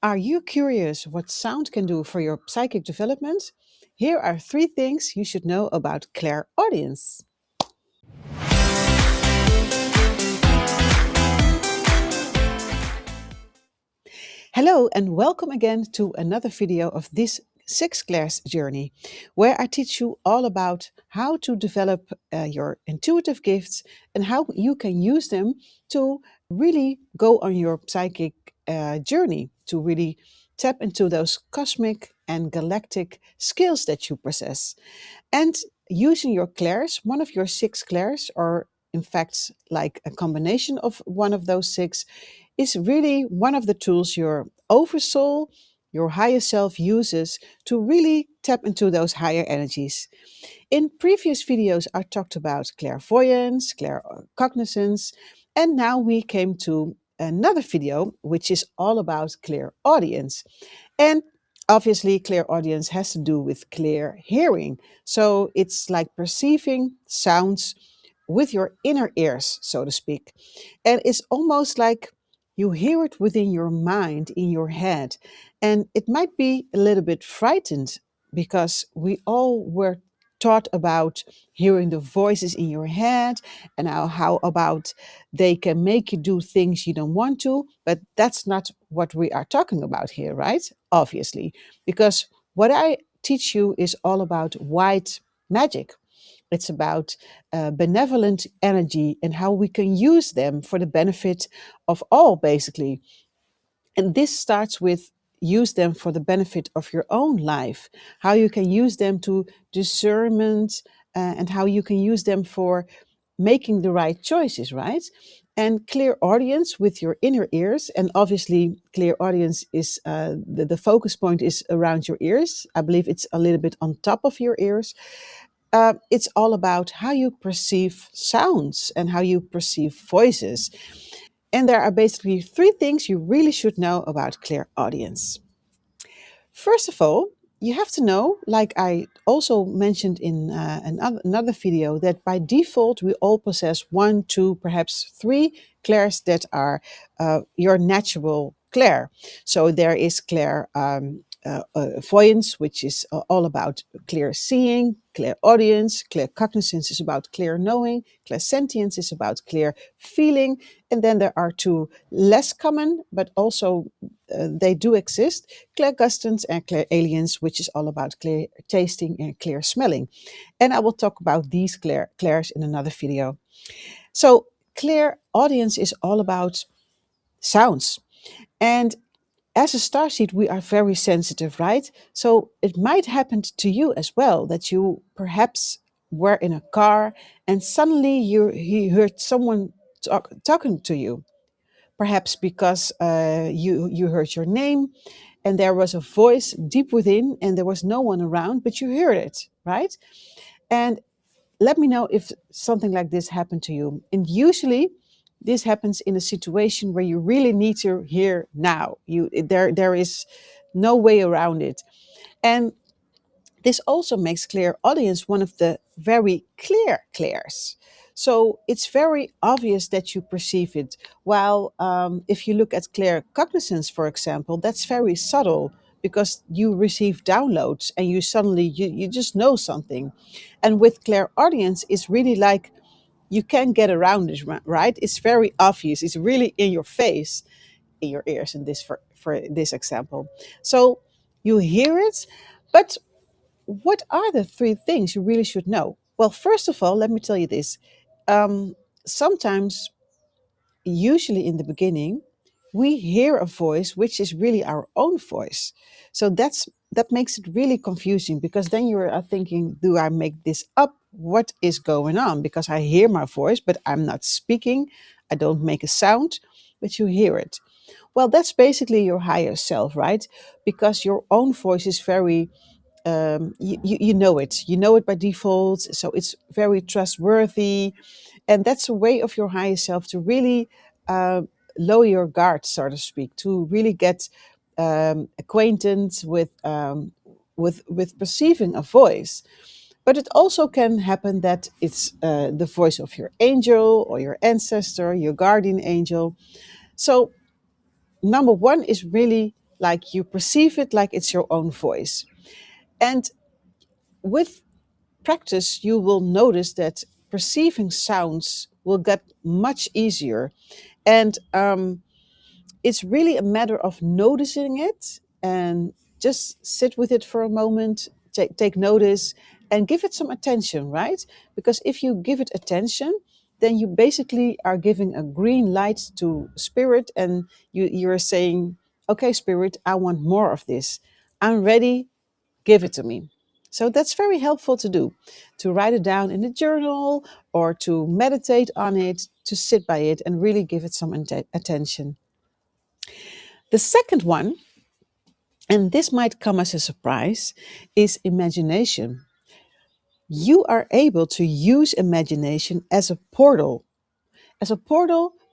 Are you curious what sound can do for your psychic development? Here are 3 things you should know about clairaudience. Hello and welcome again to another video of this Six Clairs journey, where I teach you all about how to develop your intuitive gifts and how you can use them to really go on your psychic journey, to really tap into those cosmic and galactic skills that you possess. And using your clairs, one of your 6 clairs, or in fact, like a combination of one of those 6, is really one of the tools your oversoul, your higher self uses to really tap into those higher energies. In previous videos, I talked about clairvoyance, claircognizance, and now we came to another video which is all about clairaudience. And obviously, clairaudience has to do with clear hearing. So it's like perceiving sounds with your inner ears, so to speak. And it's almost like you hear it within your mind, in your head. And it might be a little bit frightened because we all were taught about hearing the voices in your head and how about they can make you do things you don't want to. But that's not what we are talking about here, right? Obviously, because what I teach you is all about white magic. It's about benevolent energy and how we can use them for the benefit of all, basically. And this starts with use them for the benefit of your own life, how you can use them to discernment, and how you can use them for making the right choices, right? And clear audience with your inner ears. And obviously, clear audience is the focus point is around your ears. I believe it's a little bit on top of your ears. It's all about how you perceive sounds and how you perceive voices. And there are basically 3 things you really should know about clairaudience. First of all, you have to know, like I also mentioned in another video, that by default we all possess 1, 2, perhaps 3 clairs that are your natural clair. So there is voyance, which is all about clear seeing, clear audience, clear cognizance is about clear knowing, clear sentience is about clear feeling, and then there are 2 less common, but also they do exist, clear gustance and clear aliens, which is all about clear tasting and clear smelling. And I will talk about these clairs in another video. So clear audience is all about sounds. And as a starseed, we are very sensitive, right? So it might happen to you as well that you perhaps were in a car and suddenly you heard someone talking to you. Perhaps because you heard your name and there was a voice deep within and there was no one around, but you heard it, right? And let me know if something like this happened to you. And usually this happens in a situation where you really need to hear now. There is no way around it. And this also makes clear audience one of the very clear clairs. So it's very obvious that you perceive it. While if you look at clear cognizance, for example, that's very subtle because you receive downloads and you suddenly you just know something. And with clear audience, it's really like you can't get around it, right? It's very obvious. It's really in your face, in your ears in this for this example. So you hear it, but what are the 3 things you really should know? Well, first of all, let me tell you this. Sometimes, usually in the beginning, we hear a voice which is really our own voice. So that makes it really confusing because then you are thinking, do I make this up? What is going on? Because I hear my voice, but I'm not speaking. I don't make a sound, but you hear it. Well, that's basically your higher self, right? Because your own voice is very you know it. You know it by default, so it's very trustworthy, and that's a way of your higher self to really uh, lower your guard, so to speak, to really get acquainted with perceiving a voice. But it also can happen that it's the voice of your angel or your ancestor, your guardian angel. So number one is really like you perceive it like it's your own voice. And with practice, you will notice that perceiving sounds will get much easier. And it's really a matter of noticing it and just sit with it for a moment, take notice, and give it some attention, right? Because if you give it attention, then you basically are giving a green light to spirit, and you're saying, okay, spirit, I want more of this. I'm ready, give it to me. So that's very helpful to do, to write it down in a journal or to meditate on it, to sit by it and really give it some attention. The second one, and this might come as a surprise, is imagination. You are able to use imagination as a portal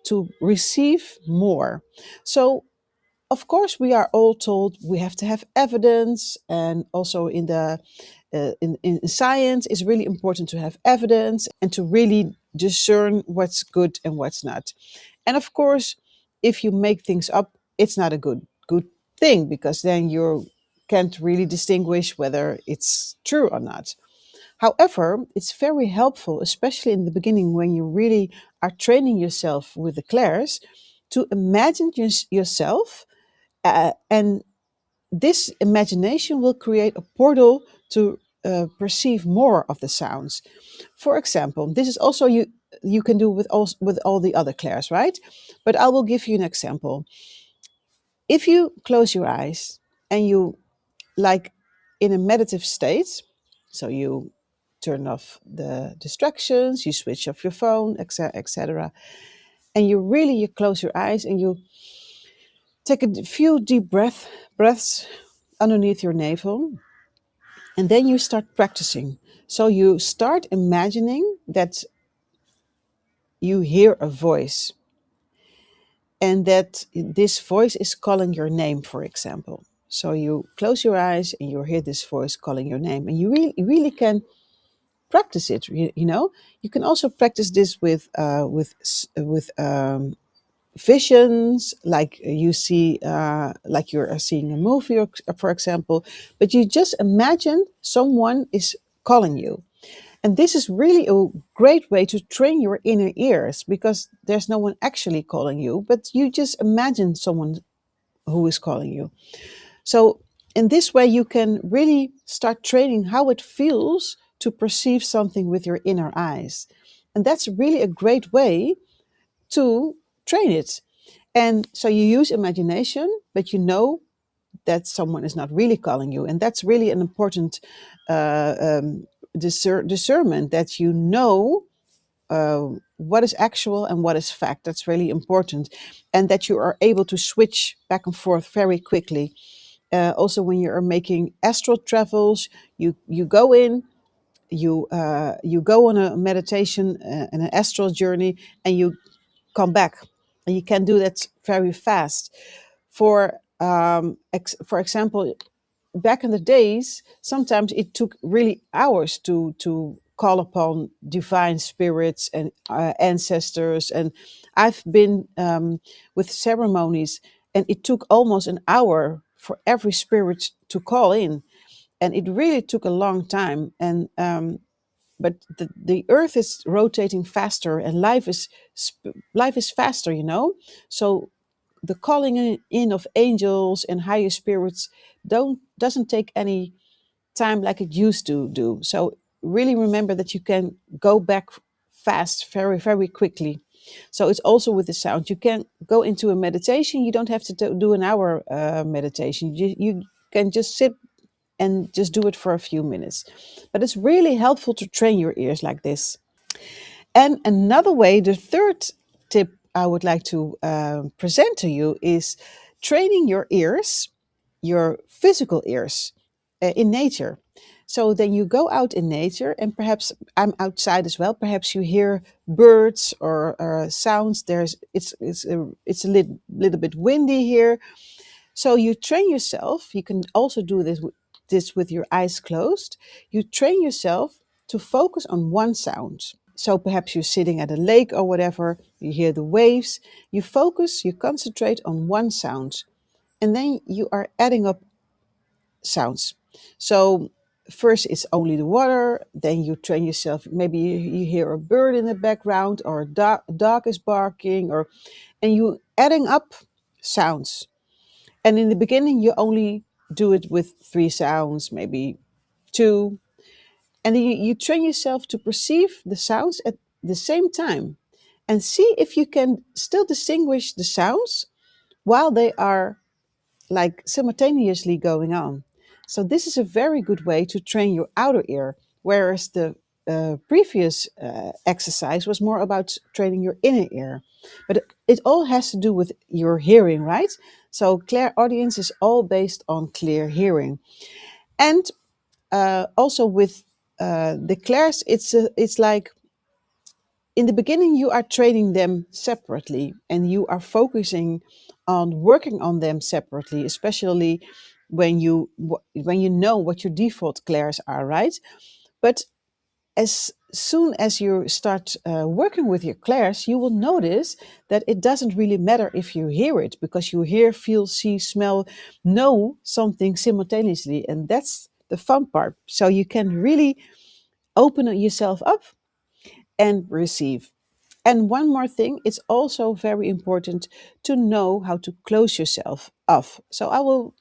to receive more. So, of course, we are all told we have to have evidence, and also in the in science, it's really important to have evidence and to really discern what's good and what's not. And of course, if you make things up, it's not a good thing, because then you can't really distinguish whether it's true or not. However, it's very helpful, especially in the beginning when you really are training yourself with the clairs, to imagine yourself, and this imagination will create a portal to perceive more of the sounds. For example, this is also you can do with all the other clairs, right? But I will give you an example. If you close your eyes and you, like, in a meditative state, so you turn off the distractions, you switch off your phone, etc., etc., and you close your eyes and you take a few deep breaths underneath your navel, and then you start practicing. So you start imagining that you hear a voice, and that this voice is calling your name, for example. So you close your eyes and you hear this voice calling your name, and you really can practice it. You know, you can also practice this with visions, like you see, like you're seeing a movie, or, for example. But you just imagine someone is calling you. And this is really a great way to train your inner ears, because there's no one actually calling you, but you just imagine someone who is calling you. So, in this way, you can really start training how it feels to perceive something with your inner eyes. And that's really a great way to train it. And so you use imagination, but you know that someone is not really calling you. And that's really an important discernment, that you know what is actual and what is fact. That's really important. And that you are able to switch back and forth very quickly. Also, when you are making astral travels, you go in, you go on a meditation and an astral journey, and you come back, and you can do that very fast. For example, back in the days, sometimes it took really hours to call upon divine spirits and ancestors. And I've been with ceremonies, and it took almost an hour for every spirit to call in, and it really took a long time. And but the earth is rotating faster, and life is faster, you know. So the calling in of angels and higher spirits don't doesn't take any time like it used to do. So really remember that you can go back fast, very, very quickly. So it's also with the sound. You can go into a meditation. You don't have to do an hour meditation. You can just sit and just do it for a few minutes. But it's really helpful to train your ears like this. And another way, the third tip I would like to present to you, is training your ears, your physical ears, in nature. So then you go out in nature, and perhaps I'm outside as well. Perhaps you hear birds or sounds. It's a little bit windy here. So you train yourself. You can also do this with your eyes closed. You train yourself to focus on one sound. So perhaps you're sitting at a lake or whatever, you hear the waves, you focus, you concentrate on one sound. and then you are adding up sounds. So first it's only the water, then you train yourself. Maybe you hear a bird in the background, or a dog is barking, or and you adding up sounds. And in the beginning, you only do it with three sounds, maybe two. And then you train yourself to perceive the sounds at the same time and see if you can still distinguish the sounds while they are like simultaneously going on. So, this is a very good way to train your outer ear, whereas the previous exercise was more about training your inner ear. But it all has to do with your hearing, right? So, clairaudience is all based on clear hearing. And also with the clairs, it's like in the beginning you are training them separately and you are focusing on working on them separately, especially when you know what your default clairs are, right? But as soon as you start working with your clairs, you will notice that it doesn't really matter if you hear it, because you hear, feel, see, smell, know something simultaneously, and that's the fun part. So you can really open yourself up and receive. And one more thing, it's also very important to know how to close yourself off. So I will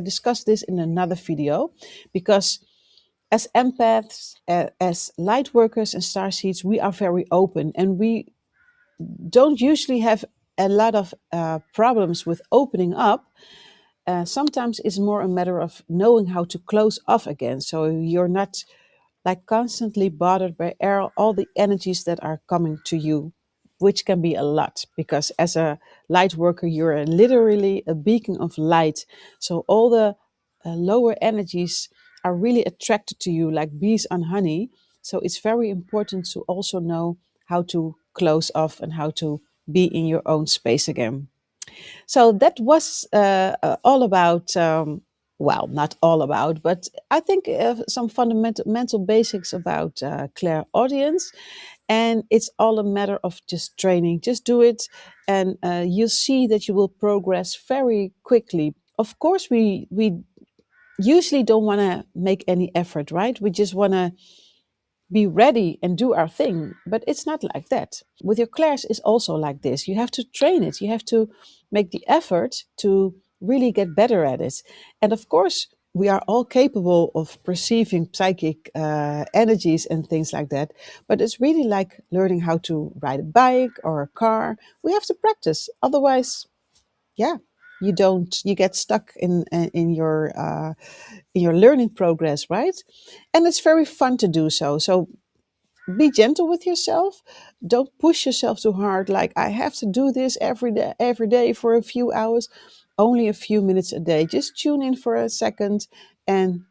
discuss this in another video, because as empaths, as light workers and starseeds, we are very open, and we don't usually have a lot of problems with opening up. Sometimes it's more a matter of knowing how to close off again, so you're not like constantly bothered by all the energies that are coming to you, which can be a lot, because as a light worker, you're literally a beacon of light. So all the lower energies are really attracted to you like bees on honey. So it's very important to also know how to close off and how to be in your own space again. So that was all about, well, not all about, but I think some fundamental mental basics about clairaudience. And it's all a matter of just training. Just do it, and you'll see that you will progress very quickly. Of course, we usually don't want to make any effort, right? We just want to be ready and do our thing. But it's not like that. With your class, it's also like this. You have to train it. You have to make the effort to really get better at it. And of course, we are all capable of perceiving psychic energies and things like that. But it's really like learning how to ride a bike or a car. We have to practice. Otherwise, yeah, you get stuck in your learning progress, right? And it's very fun to do so. So be gentle with yourself. Don't push yourself too hard, like I have to do this every day for a few hours. Only a few minutes a day. Just tune in for a second and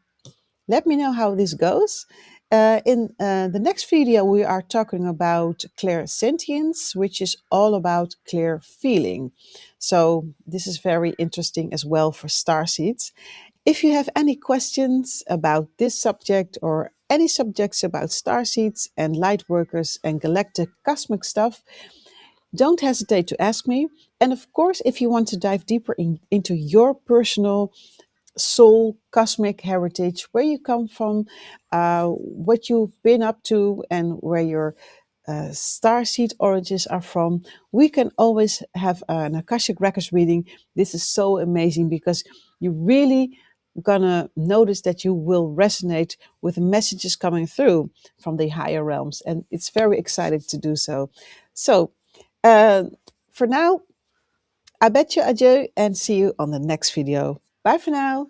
let me know how this goes. In the next video, we are talking about clairsentience, which is all about clear feeling. So this is very interesting as well for starseeds. If you have any questions about this subject or any subjects about starseeds and lightworkers and galactic cosmic stuff, don't hesitate to ask me. And of course, if you want to dive deeper into your personal soul cosmic heritage, where you come from, what you've been up to, and where your starseed origins are from, we can always have an Akashic Records reading. This is so amazing because you really gonna notice that you will resonate with the messages coming through from the higher realms, and it's very exciting to do so. So uh, for now, I bet you adieu and see you on the next video. Bye for now.